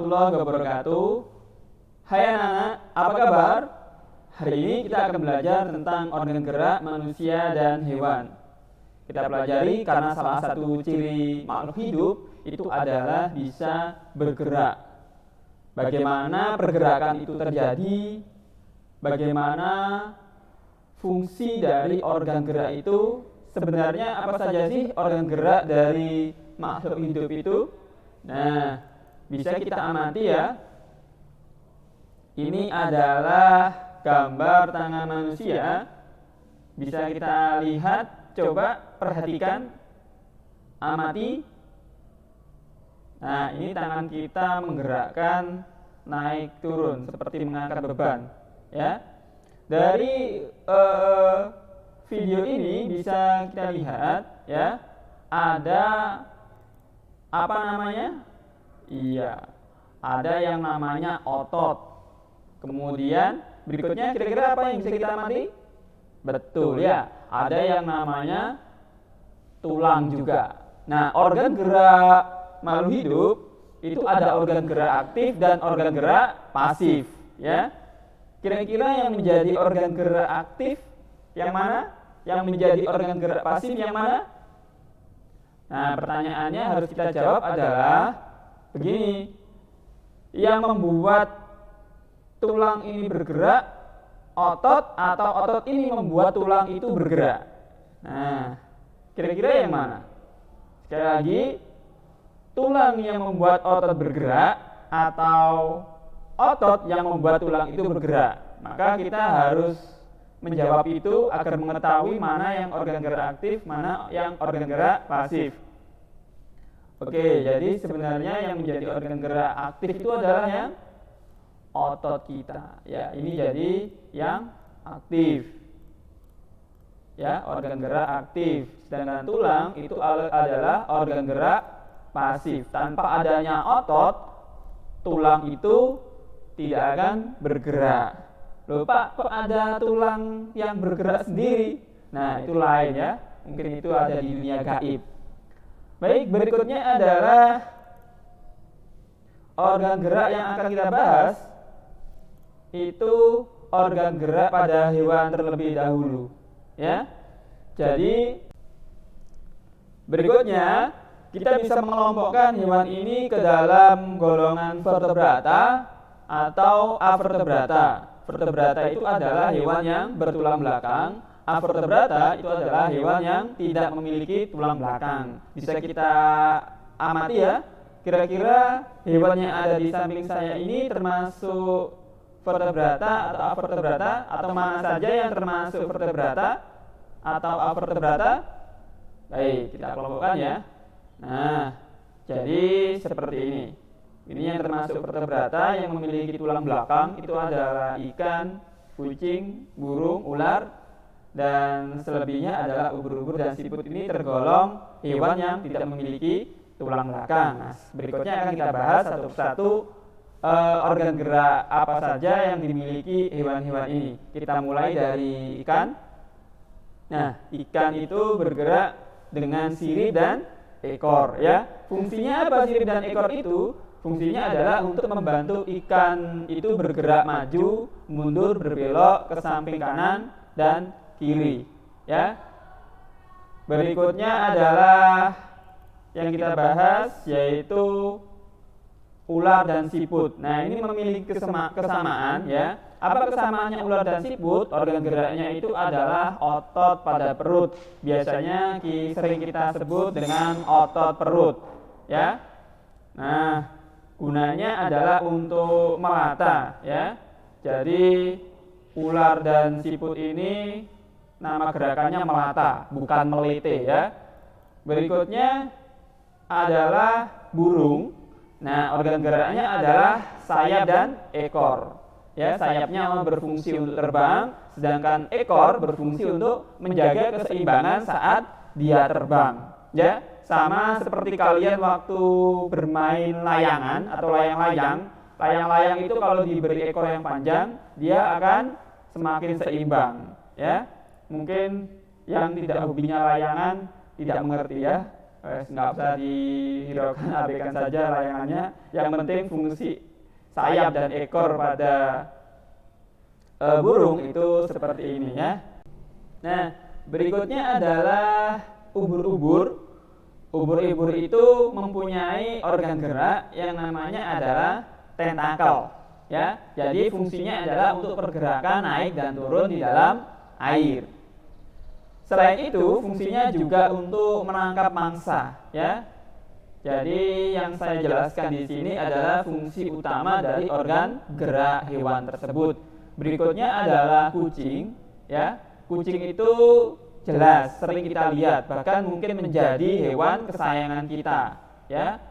warahmatullahi wabarakatuh. Hai anak-anak, apa kabar? Hari ini kita akan belajar tentang organ gerak manusia dan hewan. Kita pelajari karena salah satu ciri makhluk hidup itu adalah bisa bergerak. Bagaimana pergerakan itu terjadi? Bagaimana fungsi dari organ gerak itu? Sebenarnya apa saja sih organ gerak dari makhluk hidup itu? Nah, bisa kita amati ya. Ini adalah gambar tangan manusia. Bisa kita lihat, coba perhatikan, amati. Nah, ini tangan kita menggerakkan naik turun seperti mengangkat beban, ya. Dari video ini bisa kita lihat, ya, ada apa namanya? Iya, ada yang namanya otot. Kemudian berikutnya kira-kira apa yang bisa kita amati? Betul ya, ada yang namanya tulang juga. Nah, organ gerak makhluk hidup itu ada organ gerak aktif dan organ gerak pasif, ya. Kira-kira yang menjadi organ gerak aktif yang mana? Yang menjadi organ gerak pasif yang mana? Nah, pertanyaannya harus kita jawab adalah begini. Yang membuat tulang ini bergerak, otot, atau otot ini membuat tulang itu bergerak? Nah, kira-kira yang mana? Sekali lagi, tulang yang membuat otot bergerak atau otot yang membuat tulang itu bergerak? Maka kita harus menjawab itu agar mengetahui mana yang organ gerak aktif, mana yang organ gerak pasif. Oke, jadi sebenarnya yang menjadi organ gerak aktif itu adalah yang otot kita. Ya, ini jadi yang aktif. Ya, organ gerak aktif. Sedangkan tulang itu adalah organ gerak pasif. Tanpa adanya otot, tulang itu tidak akan bergerak. Loh Pak, kok ada tulang yang bergerak sendiri? Nah, itu lain ya. Mungkin itu ada di dunia gaib. Baik, berikutnya adalah organ gerak yang akan kita bahas. Itu organ gerak pada hewan terlebih dahulu. Ya. Jadi, berikutnya kita bisa mengelompokkan hewan ini ke dalam golongan vertebrata atau avertebrata. Vertebrata itu adalah hewan yang bertulang belakang. Avertebrata itu adalah hewan yang tidak memiliki tulang belakang. Bisa kita amati ya. Kira-kira hewan yang ada di samping saya ini termasuk vertebrata atau avertebrata, atau mana saja yang termasuk vertebrata atau avertebrata? Baik, kita kelompokkan ya. Nah, jadi seperti ini. Ini yang termasuk vertebrata yang memiliki tulang belakang itu adalah ikan, kucing, burung, ular, dan selebihnya adalah ubur-ubur dan siput. Ini tergolong hewan yang tidak memiliki tulang belakang. Nah, berikutnya akan kita bahas satu persatu organ gerak apa saja yang dimiliki hewan-hewan ini. Kita mulai dari ikan. Nah, ikan itu bergerak dengan sirip dan ekor, ya. Fungsinya apa sirip dan ekor itu? Fungsinya adalah untuk membantu ikan itu bergerak maju, mundur, berbelok ke samping kanan dan kiri, ya. Berikutnya adalah yang kita bahas yaitu ular dan siput. Nah, ini memiliki kesamaan, ya. Apa kesamaannya ular dan siput? Organ geraknya itu adalah otot pada perut. Biasanya sering kita sebut dengan otot perut, ya. Nah, gunanya adalah untuk melata, ya. Jadi ular dan siput ini nama gerakannya melata, bukan melete, ya. Berikutnya adalah burung. Nah, organ geraknya adalah sayap dan ekor. Ya, sayapnya berfungsi untuk terbang, sedangkan ekor berfungsi untuk menjaga keseimbangan saat dia terbang. Ya, sama seperti kalian waktu bermain layangan atau layang-layang. Layang-layang itu kalau diberi ekor yang panjang, dia akan semakin seimbang. Ya, mungkin yang tidak hobinya layangan tidak mengerti ya. nggak usah dihiraukan, abaikan saja layangannya. Yang penting fungsi sayap dan ekor pada burung itu seperti ini ya. Nah, berikutnya adalah ubur-ubur. Ubur-ubur itu mempunyai organ gerak yang namanya adalah tentakel ya. Jadi fungsinya adalah untuk pergerakan naik dan turun di dalam air. Selain itu, fungsinya juga untuk menangkap mangsa ya. Jadi yang saya jelaskan di sini adalah fungsi utama dari organ gerak hewan tersebut. Berikutnya adalah kucing ya. Kucing itu jelas sering kita lihat, bahkan mungkin menjadi hewan kesayangan kita ya.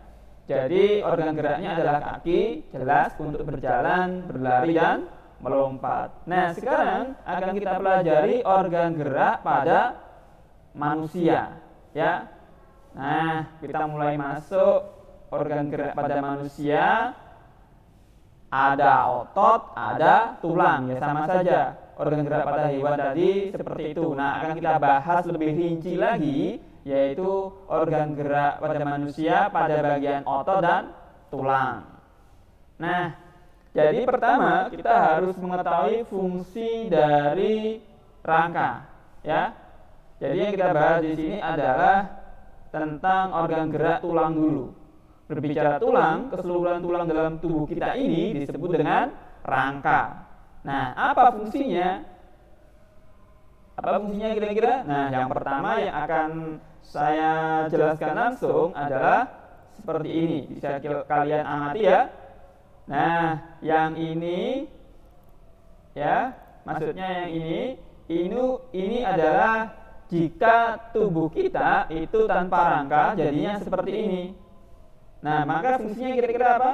Jadi organ geraknya adalah kaki, jelas untuk berjalan, berlari dan melompat. Nah, sekarang akan kita pelajari organ gerak pada manusia ya. Nah, kita mulai masuk organ gerak pada manusia. Ada otot, ada tulang, ya sama saja. Organ gerak pada hewan tadi seperti itu. Nah, akan kita bahas lebih rinci lagi, yaitu organ gerak pada manusia pada bagian otot dan tulang. Nah, jadi pertama kita harus mengetahui fungsi dari rangka, ya. Jadi yang kita bahas di sini adalah tentang organ gerak tulang dulu. Berbicara tulang, keseluruhan tulang dalam tubuh kita ini disebut dengan rangka. Nah, apa fungsinya? Apa fungsinya kira-kira? Nah, yang pertama yang akan saya jelaskan langsung adalah seperti ini. Bisa kalian amati ya. Nah, yang ini ya, maksudnya yang ini adalah jika tubuh kita itu tanpa rangka jadinya seperti ini. Nah, maka fungsinya kira-kira apa?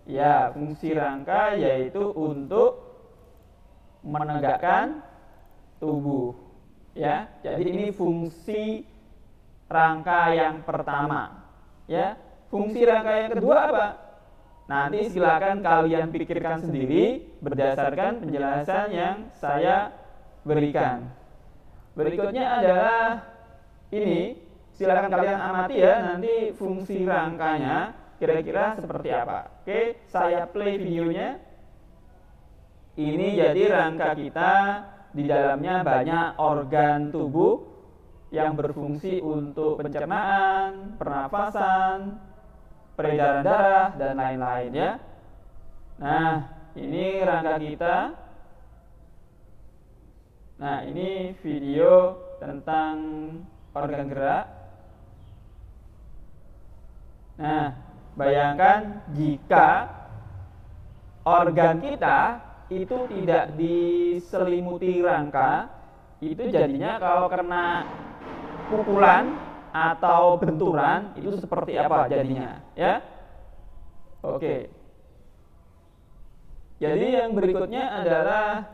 Ya, fungsi rangka yaitu untuk menegakkan tubuh. Ya, jadi ini fungsi rangka yang pertama. Ya, fungsi rangka yang kedua apa? Nanti silakan kalian pikirkan sendiri berdasarkan penjelasan yang saya berikan. Berikutnya adalah ini. Silakan kalian amati ya, nanti fungsi rangkanya kira-kira seperti apa. Oke, saya play videonya. Ini jadi rangka kita, di dalamnya banyak organ tubuh yang berfungsi untuk pencernaan, pernafasan, peredaran darah, dan lain-lain ya. Nah, ini rangka kita. Nah, ini video tentang organ gerak. Nah, bayangkan jika organ kita itu tidak diselimuti rangka, itu jadinya kalau kena pukulan atau benturan itu seperti apa jadinya, ya? Oke. Jadi yang berikutnya adalah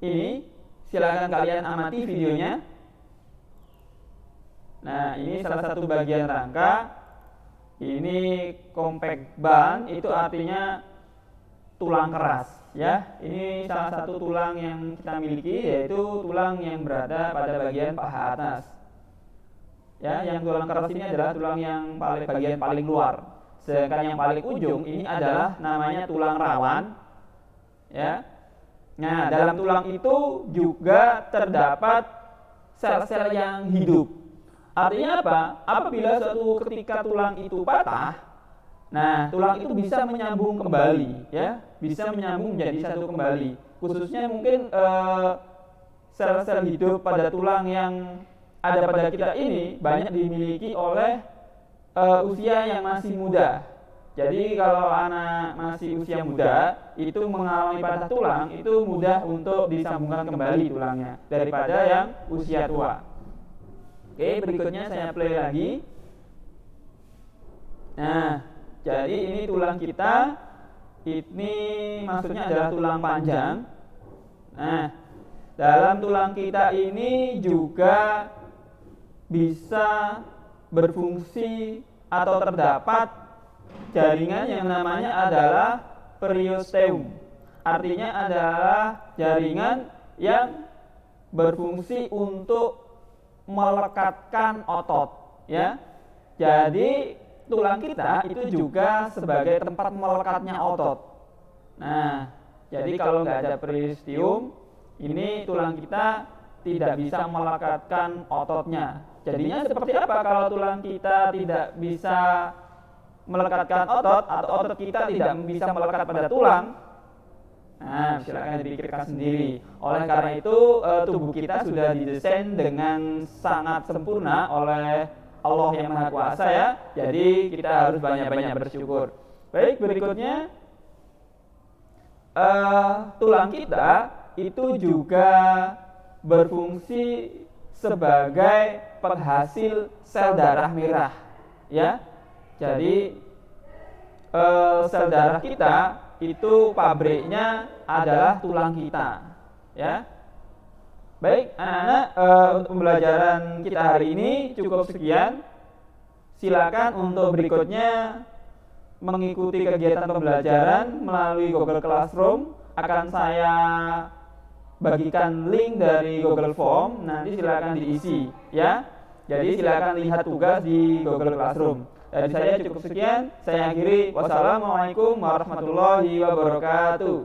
ini, silakan kalian amati videonya. Nah, ini salah satu bagian rangka. Ini compact bone, itu artinya tulang keras ya. Ini salah satu tulang yang kita miliki, yaitu tulang yang berada pada bagian paha atas. Ya, yang tulang keras ini adalah tulang yang bagian paling luar. Sedangkan yang paling ujung ini adalah namanya tulang rawan. Ya. Nah, dalam tulang itu juga terdapat sel-sel yang hidup. Artinya apa? Apabila suatu ketika tulang itu patah, nah tulang itu bisa menyambung kembali, ya, bisa menyambung menjadi satu kembali. Khususnya mungkin sel-sel hidup pada tulang yang ada pada kita ini banyak dimiliki oleh usia yang masih muda. Jadi kalau anak masih usia muda itu mengalami patah tulang, itu mudah untuk disambungkan kembali tulangnya daripada yang usia tua. Oke, berikutnya saya play lagi. Nah, jadi ini tulang kita. Ini maksudnya adalah tulang panjang. Nah, dalam tulang kita ini juga bisa berfungsi atau terdapat jaringan yang namanya adalah periosteum. Artinya adalah jaringan yang berfungsi untuk melekatkan otot, ya. Jadi tulang kita itu juga sebagai tempat melekatnya otot. Nah, jadi kalau nggak ada peristium, ini tulang kita tidak bisa melekatkan ototnya. Jadinya seperti apa kalau tulang kita tidak bisa melekatkan otot atau otot kita tidak bisa melekat pada tulang? Nah, silakan dipikirkan sendiri. Oleh karena itu, tubuh kita sudah didesain dengan sangat sempurna oleh Allah yang Maha Kuasa ya. Jadi kita harus banyak-banyak bersyukur. Baik, berikutnya tulang kita itu juga berfungsi sebagai penghasil sel darah merah ya. Jadi sel darah kita itu pabriknya adalah tulang kita ya. Baik anak-anak, untuk pembelajaran kita hari ini cukup sekian. Silakan untuk berikutnya mengikuti kegiatan pembelajaran melalui Google Classroom. Akan saya bagikan link dari Google Form, nanti silakan diisi ya. Jadi silakan lihat tugas di Google Classroom. Dari saya cukup sekian, saya akhiri. Wassalamualaikum warahmatullahi wabarakatuh.